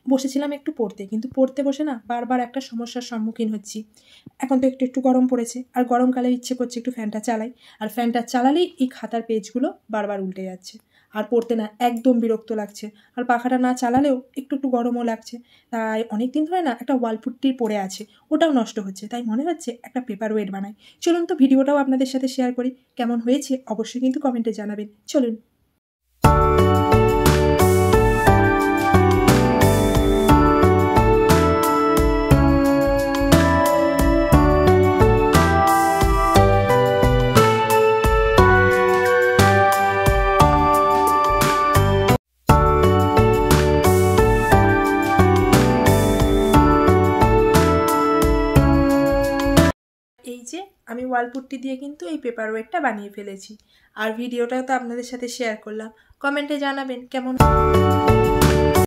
বসেছিলাম একটু পড়তে, কিন্তু পড়তে বসে না বারবার একটা সমস্যার সম্মুখীন হচ্ছি। এখন তো একটু গরম পড়েছে, আর গরমকালে ইচ্ছে করছে একটু ফ্যানটা চালাই, আর ফ্যানটা চালালেই এই খাতার পেজগুলো বারবার উল্টে যাচ্ছে, আর পড়তে না একদম বিরক্ত লাগছে। আর পাখাটা না চালালেও একটু গরমও লাগছে। তাই অনেক দিন ধরে না একটা ওয়ালপুট্টি পড়ে আছে, ওটাও নষ্ট হচ্ছে। তাই মনে হচ্ছে একটা পেপার ওয়েট বানাই। চলুন তো ভিডিওটাও আপনাদের সাথে শেয়ার করি, কেমন হয়েছে অবশ্যই কিন্তু কমেন্টে জানাবেন। চলুন। এই যে আমি ওয়ালপুট্টি দিয়ে কিন্তু এই পেপার ওয়েটটা বানিয়ে ফেলেছি, আর ভিডিওটাও তো আপনাদের সাথে শেয়ার করলাম। কমেন্টে জানাবেন কেমন।